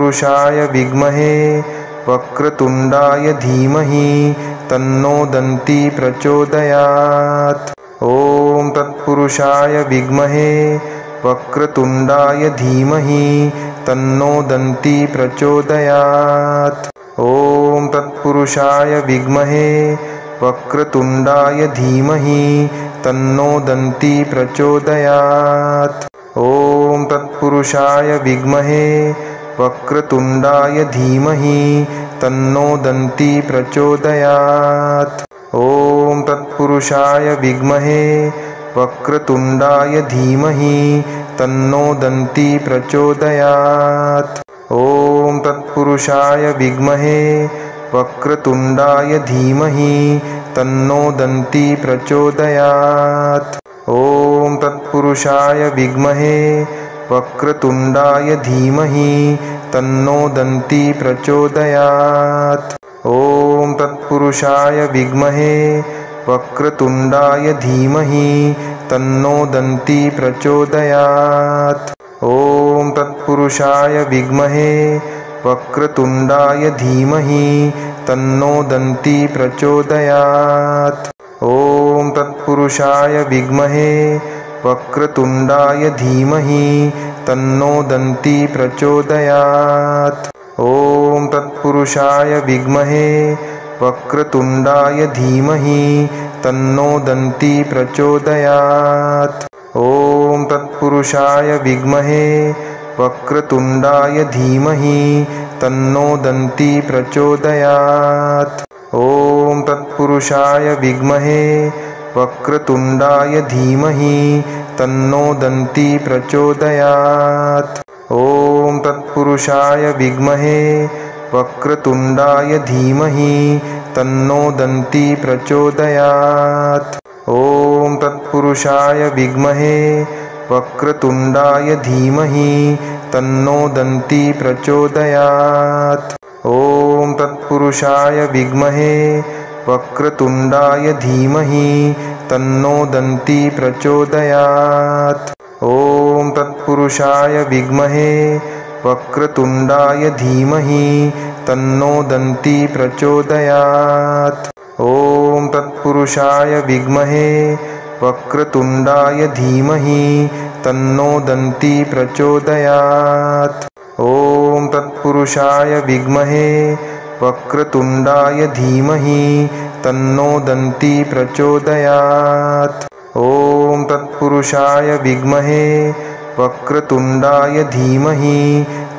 तत्पुरुषाय विद्महे वक्रतुण्डाय धीमहि तन्नो दन्ती प्रचोदयात्। ॐ तत्पुरुषाय विद्महे वक्रतुण्डाय धीमहि तन्नो दन्ती प्रचोदयात्। ॐ तत्पुरुषाय विद्महे वक्रतुण्डाय धीमहि तन्नो दन्ती प्रचोदयात्। ॐ तत्पुरुषाय विद्महे वक्रतुण्डाय धीमहि तन्नो दन्ती प्रचोदयात्। ॐ तत्पुरुषाय विद्महे वक्रतुण्डाय धीमहि तन्नो दन्ती प्रचोदयात्। ॐ तत्पुरुषाय विद्महे वक्रतुण्डाय धीमहि तन्नो दन्ती प्रचोदयात्। ॐ तत्पुरुषाय विद्महे वक्रतुण्डाय धीमहि तन्नो दन्ती प्रचोदयात्। ॐ तत्पुरुषाय विद्महे वक्रतुण्डाय धीमहि तन्नो दन्ती प्रचोदयात्। ॐ तत्पुरुषाय विद्महे वक्रतुण्डाय धीमहि तन्नो दन्ती प्रचोदयात्। ॐ तत्पुरुषाय विद्महे वक्रतुण्डाय धीमहि तन्नो दन्ती प्रचोदयात्। ॐ तत्पुरुषाय विद्महे वक्रतुण्डाय धीमहि तन्नो दन्ती प्रचोदयात्। ॐ तत्पुरुषाय विद्महे वक्रतुण्डाय धीमहि तन्नो दन्ती प्रचोदयात्। ॐ तत्पुरुषाय विद्महे वक्रतुण्डाय धीमहि तन्नो दन्ती प्रचोदयात्। ॐ तत्पुरुषाय विद्महे वक्रतुण्डाय धीमहि तन्नो दन्ती प्रचोदयात्। ॐ तत्पुरुषाय विद्महे वक्रतुण्डाय धीमहि तन्नो दन्ती प्रचोदयात्। ॐ तत्पुरुषाय विद्महे वक्रतुण्डाय धीमहि तन्नो दन्ती प्रचोदयात्। ॐ तत्पुरुषाय विद्महे वक्रतुण्डाय धीमहि तन्नो दन्ती प्रचोदयात्। ॐ तत्पुरुषाय विद्महे वक्रतुण्डाय धीमहि तन्नो दन्ती प्रचोदयात्। ॐ तत्पुरुषाय विद्महे वक्रतुण्डाय धीमहि तन्नो दन्ती प्रचोदयात्। ॐ तत्पुरुषाय विद्महे वक्रतुण्डाय धीमहि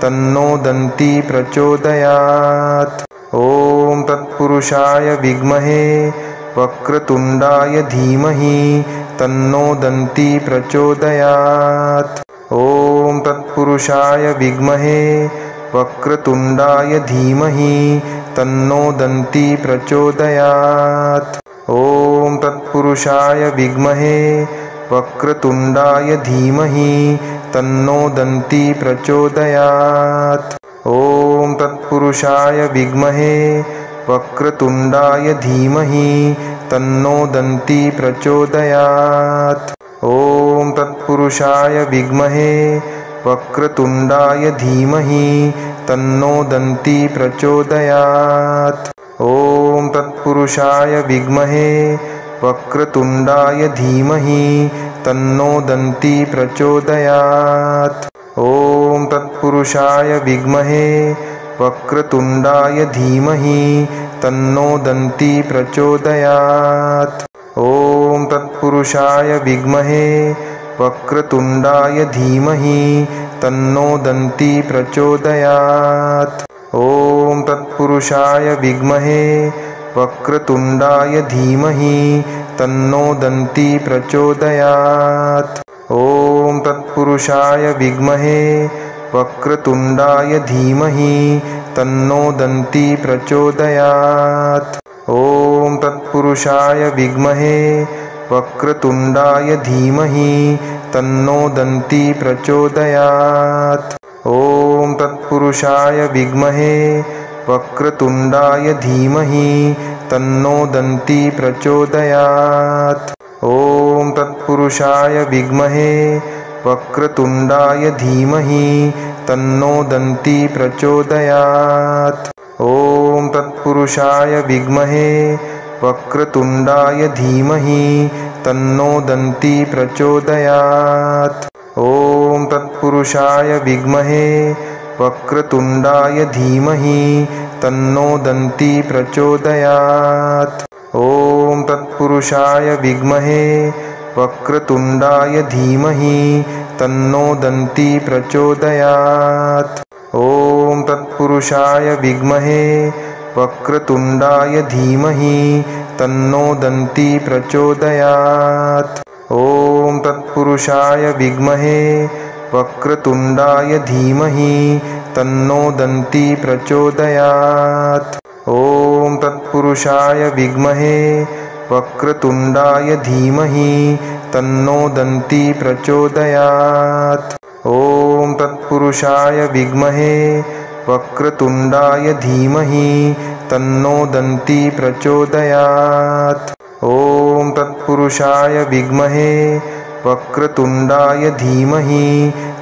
तन्नो दन्ती प्रचोदयात्। ॐ तत्पुरुषाय विद्महे वक्रतुण्डाय धीमहि तन्नो दन्ती प्रचोदयात्। ॐ तत्पुरुषाय विद्महे वक्रतुण्डाय धीमहि तन्नो दन्ती प्रचोदयात्। ॐ तत्पुरुषाय विद्महे वक्रतुण्डाय धीमहि तन्नो दन्ती प्रचोदयात्। ॐ तत्पुरुषाय विद्महे वक्रतुण्डाय धीमहि तन्नो दन्ती प्रचोदयात्। ॐ तत्पुरुषाय विद्महे वक्रतुण्डाय धीमहि तन्नो दन्ती प्रचोदयात्। ॐ तत्पुरुषाय विद्महे वक्रतुण्डाय धीमहि तन्नो दन्ती प्रचोदयात्। ॐ तत्पुरुषाय विद्महे वक्रतुण्डाय धीमहि तन्नो दन्ती प्रचोदयात्। ॐ तत्पुरुषाय विद्महे वक्रतुण्डाय धीमहि तन्नो दन्ती प्रचोदयात्। ॐ तत्पुरुषाय विद्महे वक्रतुण्डाय धीमहि तन्नो दन्ती प्रचोदयात्। ॐ तत्पुरुषाय विद्महे वक्रतुण्डाय धीमहि तन्नो दन्ती प्रचोदयात्। ॐ तत्पुरुषाय विद्महे वक्रतुण्डाय धीमहि तन्नो दन्ती प्रचोदयात्। ॐ तत्पुरुषाय विद्महे वक्रतुण्डाय धीमहि तन्नो दन्ती प्रचोदयात्। ॐ तत्पुरुषाय विद्महे वक्रतुण्डाय धीमहि तन्नो दन्ती प्रचोदयात्। ॐ तत्पुरुषाय विद्महे वक्रतुण्डाय धीमहि तन्नो दन्ती प्रचोदयात्। ॐ तत्पुरुषाय विद्महे वक्रतुण्डाय धीमहि तन्नो दन्ती प्रचोदयात्। ॐ तत्पुरुषाय विद्महे वक्रतुण्डाय धीमहि तन्नो दन्ती प्रचोदयात्। ॐ तत्पुरुषाय विद्महे वक्रतुण्डाय धीमहि तन्नो दन्ती प्रचोदयात्। ॐ तत्पुरुषाय विद्महे वक्रतुण्डाय धीमहि तन्नो दन्ती प्रचोदयात्। ॐ तत्पुरुषाय विद्महे वक्रतुण्डाय धीमहि तन्नो दन्ती प्रचोदयात्। ॐ तत्पुरुषाय विद्महे वक्रतुण्डाय धीमहि तन्नो दन्ती प्रचोदयात्। ॐ तत्पुरुषाय विद्महे वक्रतुण्डाय धीमहि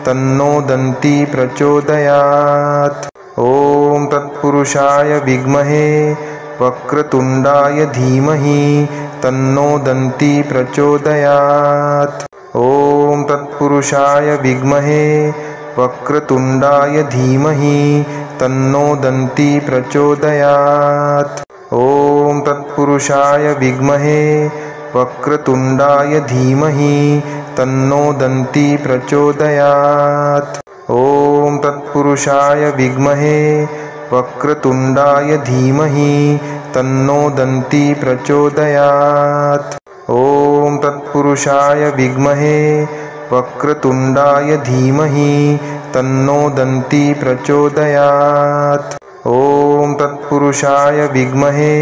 तन्नो दन्ती प्रचोदयात्। ॐ तत्पुरुषाय विद्महे वक्रतुण्डाय धीमहि तन्नो दन्ती प्रचोदयात्। ॐ तत्पुरुषाय विद्महे वक्रतुण्डाय धीमहि तन्नो दन्ती प्रचोदयात्। ॐ तत्पुरुषाय विद्महे वक्रतुण्डाय धीमहि तन्नो दन्ती प्रचोदयात्। ॐ तत्पुरुषाय विद्महे वक्रतुण्डाय धीमहि तन्नो दन्ती प्रचोदयात्। ॐ तत्पुरुषाय विद्महे वक्रतुण्डाय धीमहि तन्नो दन्ती प्रचोदयात्। ॐ तत्पुरुषाय विद्महे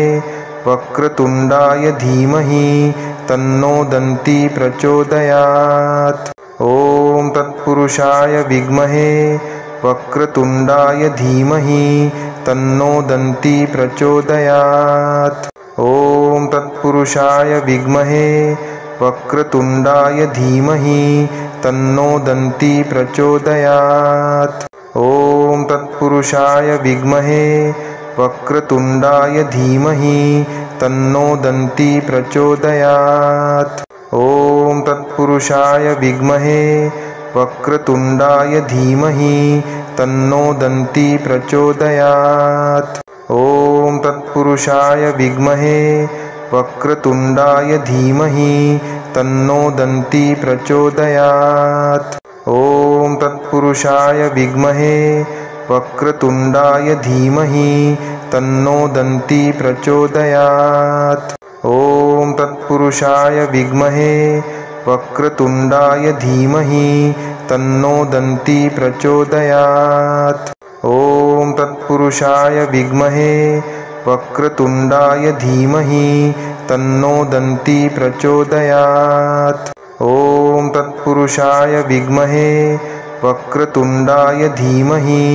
वक्रतुण्डाय धीमहि तन्नो दन्ती प्रचोदयात्। ॐ तत्पुरुषाय विद्महे वक्रतुण्डाय धीमहि तन्नो दन्ती प्रचोदयात्। ॐ तत्पुरुषाय विद्महे वक्रतुण्डाय धीमहि तन्नो दन्ती प्रचोदयात्। ॐ तत्पुरुषाय विद्महे वक्रतुण्डाय धीमहि तन्नो दन्ती प्रचोदयात्। ॐ तत्पुरुषाय विद्महे वक्रतुण्डाय धीमहि तन्नो दन्ती प्रचोदयात्। ॐ तत्पुरुषाय विद्महे वक्रतुण्डाय धीमहि तन्नो दन्ती प्रचोदयात्। ॐ तत्पुरुषाय विद्महे वक्रतुण्डाय धीमहि तन्नो दन्ती प्रचोदयात्। ॐ तत्पुरुषाय विद्महे वक्रतुण्डाय धीमहि तन्नो दन्ती प्रचोदयात्। ॐ तत्पुरुषाय विद्महे वक्रतुण्डाय धीमहि तन्नो दन्ती प्रचोदयात्। ॐ तत्पुरुषाय विद्महे वक्रतुण्डाय धीमहि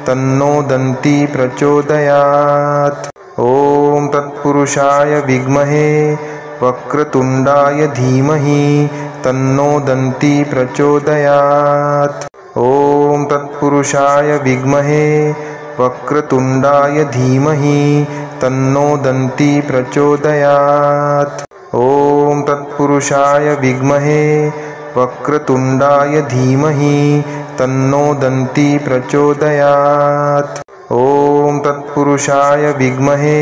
तन्नो दन्ती प्रचोदयात्। ॐ तत्पुरुषाय विद्महे वक्रतुण्डाय धीमहि तन्नो दन्ती प्रचोदयात्। ॐ तत्पुरुषाय विद्महे वक्रतुण्डाय धीमहि तन्नो दन्ती प्रचोदयात्। ॐ तत्पुरुषाय विद्महे वक्रतुण्डाय धीमहि तन्नो दन्ती प्रचोदयात्। ॐ तत्पुरुषाय विद्महे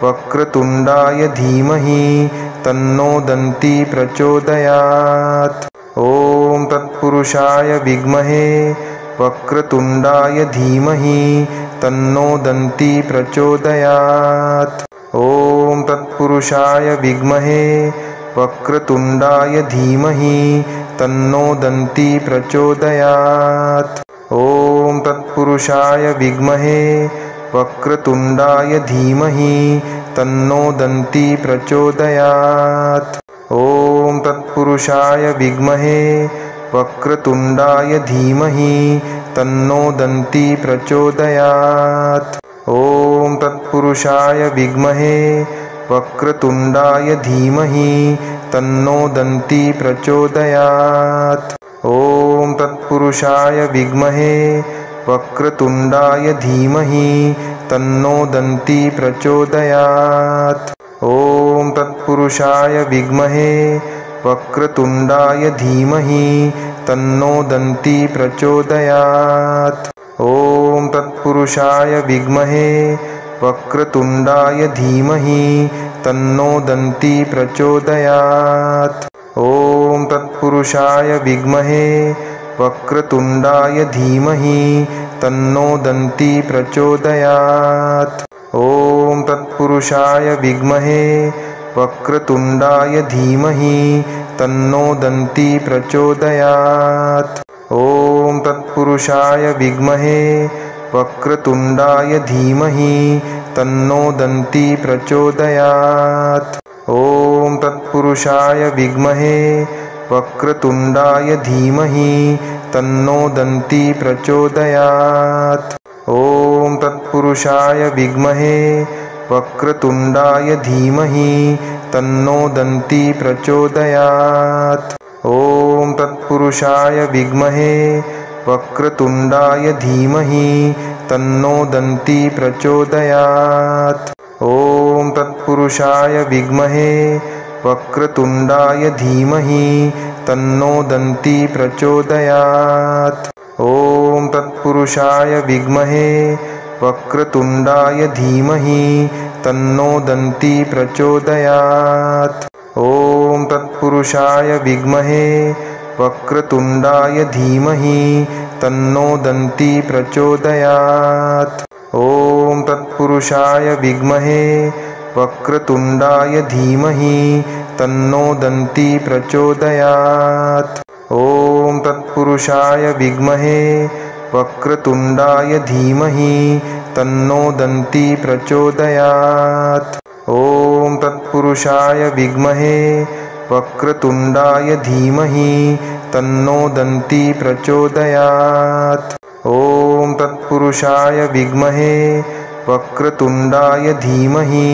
वक्रतुण्डाय धीमहि तन्नो दन्ती प्रचोदयात्। ॐ तत्पुरुषाय विद्महे वक्रतुण्डाय धीमहि तन्नो दन्ती प्रचोदयात्। ॐ तत्पुरुषाय विद्महे वक्रतुण्डाय धीमहि तन्नो दन्ती प्रचोदयात्। ॐ तत्पुरुषाय विद्महे वक्रतुण्डाय धीमहि तन्नो दन्ती प्रचोदयात्। ॐ तत्पुरुषाय विद्महे वक्रतुण्डाय धीमहि तन्नो दन्ती प्रचोदयात्। ॐ तत्पुरुषाय विद्महे वक्रतुण्डाय धीमहि तन्नो दन्ती प्रचोदयात्। ॐ तत्पुरुषाय विद्महे वक्रतुण्डाय धीमहि तन्नो दन्ती प्रचोदयात्। ॐ तत्पुरुषाय विद्महे वक्रतुण्डाय धीमहि तन्नो दन्ती प्रचोदयात्। ॐ तत्पुरुषाय विद्महे वक्रतुण्डाय धीमहि तन्नो दन्ती प्रचोदयात्। ॐ तत्पुरुषाय विद्महे वक्रतुण्डाय धीमहि तन्नो दन्ती प्रचोदयात्। ॐ तत्पुरुषाय विद्महे वक्रतुण्डाय धीमहि तन्नो दन्ती प्रचोदयात्। ॐ तत्पुरुषाय विद्महे वक्रतुण्डाय धीमहि तन्नो दन्ती प्रचोदयात्। ॐ तत्पुरुषाय विद्महे वक्रतुण्डाय धीमहि तन्नो दन्ती प्रचोदयात्। ॐ तत्पुरुषाय विद्महे वक्रतुण्डाय धीमहि तन्नो दन्ती प्रचोदयात्। ॐ तत्पुरुषाय विद्महे वक्रतुण्डाय धीमहि तन्नो दन्ती प्रचोदयात्। ॐ तत्पुरुषाय विद्महे वक्रतुण्डाय धीमहि तन्नो दन्ती प्रचोदयात्। ॐ तत्पुरुषाय विद्महे वक्रतुण्डाय धीमहि तन्नो दन्ती प्रचोदयात्। ॐ तत्पुरुषाय विद्महे वक्रतुण्डाय धीमहि तन्नो दन्ती प्रचोदयात्। ॐ तत्पुरुषाय विद्महे वक्रतुण्डाय धीमहि तन्नो दन्ती प्रचोदयात्। ॐ तत्पुरुषाय विद्महे वक्रतुण्डाय धीमहि तन्नो दन्ती प्रचोदयात्। ॐ तत्पुरुषाय विद्महे वक्रतुण्डाय धीमहि तन्नो दन्ती प्रचोदयात्। ॐ तत्पुरुषाय विद्महे वक्रतुण्डाय धीमहि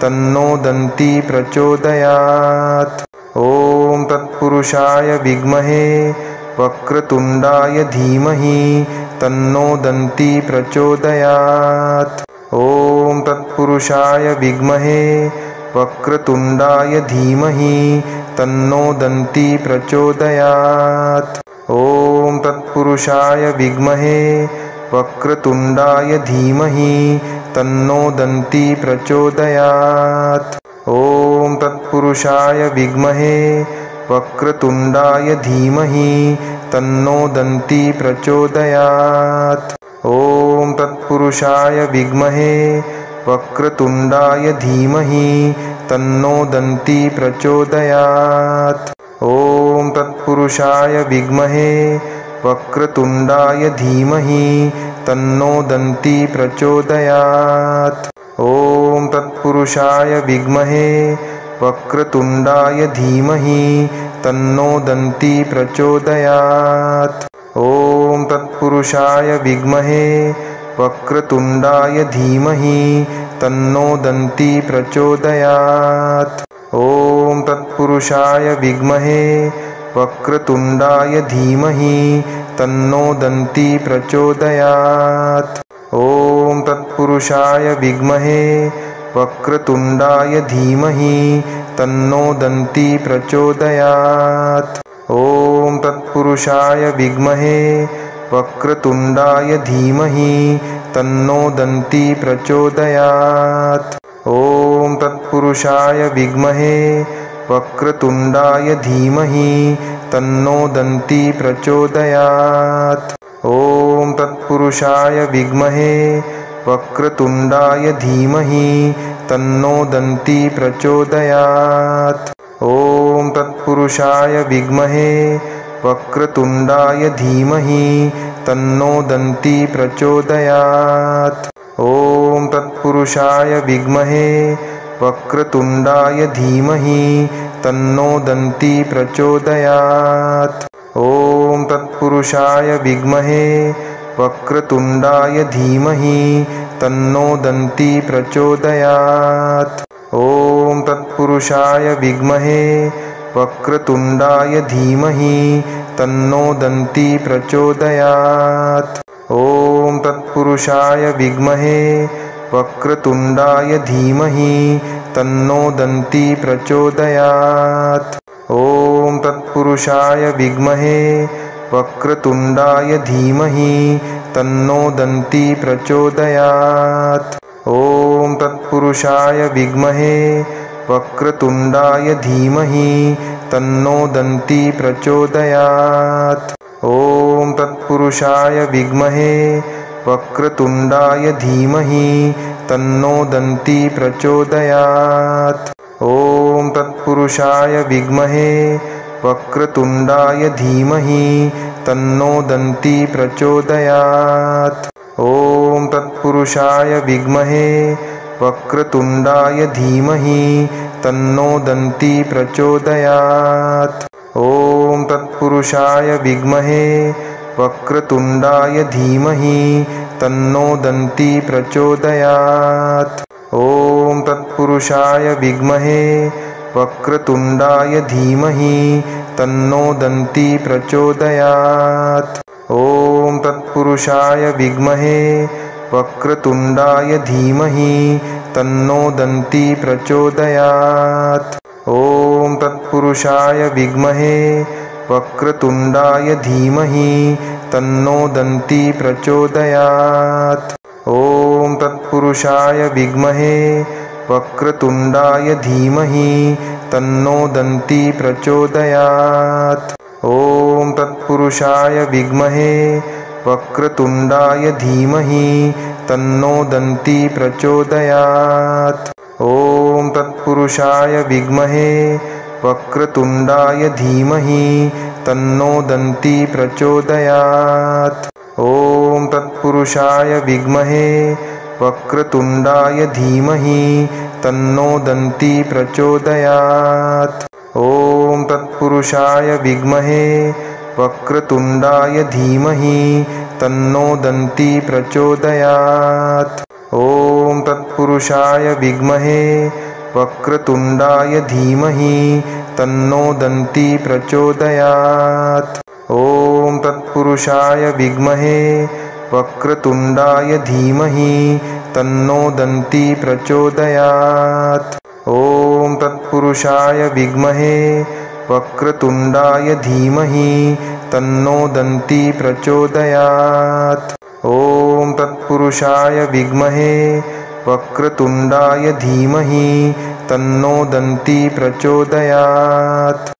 तन्नो दन्ती प्रचोदयात्। ॐ तत्पुरुषाय विद्महे वक्रतुण्डाय धीमहि तन्नो दन्ती प्रचोदयात्। ॐ तत्पुरुषाय विद्महे वक्रतुण्डाय धीमहि तन्नो दन्ती प्रचोदयात्। ॐ तत्पुरुषाय विद्महे वक्रतुण्डाय धीमहि तन्नो दन्ती प्रचोदयात्। ॐ तत्पुरुषाय विद्महे वक्रतुण्डाय धीमहि तन्नो दन्ती प्रचोदयात्। ॐ तत्पुरुषाय विद्महे वक्रतुण्डाय धीमहि तन्नो दन्ती प्रचोदयात्। ॐ तत्पुरुषाय विद्महे वक्रतुण्डाय धीमहि तन्नो दन्ती प्रचोदयात्। ॐ तत्पुरुषाय विद्महे वक्रतुण्डाय धीमहि तन्नो दन्ती प्रचोदयात्। ॐ तत्पुरुषाय विद्महे वक्रतुण्डाय धीमहि तन्नो दन्ती प्रचोदयात्। ॐ तत्पुरुषाय विद्महे वक्रतुण्डाय धीमहि तन्नो दन्ती प्रचोदयात्। ॐ तत्पुरुषाय विद्महे वक्रतुण्डाय धीमहि तन्नो दन्ती प्रचोदयात्। ॐ तत्पुरुषाय विद्महे वक्रतुण्डाय धीमहि तन्नो दन्ती प्रचोदयात्। ॐ तत्पुरुषाय विद्महे वक्रतुण्डाय धीमहि तन्नो दन्ती प्रचोदयात्। ॐ तत्पुरुषाय विद्महे वक्रतुण्डाय धीमहि तन्नो दन्ती प्रचोदयात्। ॐ तत्पुरुषाय विद्महे वक्रतुण्डाय धीमहि तन्नो दन्ती प्रचोदयात्। ॐ तत्पुरुषाय विद्महे वक्रतुण्डाय धीमहि तन्नो दन्ती प्रचोदयात्। ॐ तत्पुरुषाय विद्महे वक्रतुण्डाय धीमहि तन्नो दन्ती प्रचोदयात्। ॐ तत्पुरुषाय विद्महे वक्रतुण्डाय धीमहि तन्नो दन्ती प्रचोदयात्। ॐ तत्पुरुषाय विद्महे वक्रतुण्डाय धीमहि तन्नो दन्ती प्रचोदयात्। ॐ तत्पुरुषाय विद्महे वक्रतुण्डाय धीमहि तन्नो दन्ती प्रचोदयात्। ॐ तत्पुरुषाय विद्महे वक्रतुण्डाय धीमहि तन्नो दन्ती प्रचोदयात्। ॐ तत्पुरुषाय विद्महे वक्रतुण्डाय धीमहि तन्नो दन्ती प्रचोदयात्। ॐ तत्पुरुषाय विद्महे वक्रतुण्डाय धीमहि तन्नो दन्ती प्रचोदयात्। ॐ तत्पुरुषाय विद्महे वक्रतुण्डाय धीमहि तन्नो दन्ती प्रचोदयात्। ॐ तत्पुरुषाय विद्महे वक्रतुण्डाय धीमहि तन्नो दन्ती प्रचोदयात्। ॐ तत्पुरुषाय विद्महे वक्रतुण्डाय धीमहि तन्नो दन्ती प्रचोदयात्। ॐ तत्पुरुषाय विद्महे वक्रतुण्डाय धीमहि तन्नो दन्ती प्रचोदयात्। ॐ तत्पुरुषाय विद्महे वक्रतुण्डाय धीमहि तन्नो दन्ती प्रचोदयात्। ॐ तत्पुरुषाय विद्महे वक्रतुण्डाय धीमहि तन्नो दन्ती प्रचोदयात्। ॐ तत्पुरुषाय विद्महे वक्रतुण्डाय धीमहि तन्नो दन्ती प्रचोदयात्। ॐ तत्पुरुषाय विद्महे वक्रतुण्डाय धीमहि तन्नो दन्ती प्रचोदयात्। ॐ तत्पुरुषाय विद्महे वक्रतुण्डाय धीमहि तन्नो दन्ती प्रचोदयात्। ॐ तत्पुरुषाय विद्महे वक्रतुण्डाय धीमहि तन्नो दन्ती प्रचोदयात्। ॐ तत्पुरुषाय विद्महे वक्रतुण्डाय धीमहि तन्नो दन्ती प्रचोदयात्। ॐ तत्पुरुषाय विद्महे वक्रतुण्डाय धीमहि तन्नो दन्ती प्रचोदयात्। ॐ तत्पुरुषाय विद्महे वक्रतुण्डाय धीमहि तन्नो दन्ती प्रचोदयात्। ॐ तत्पुरुषाय विद्महे वक्रतुण्डाय धीमहि तन्नो दन्ती प्रचोदयात्।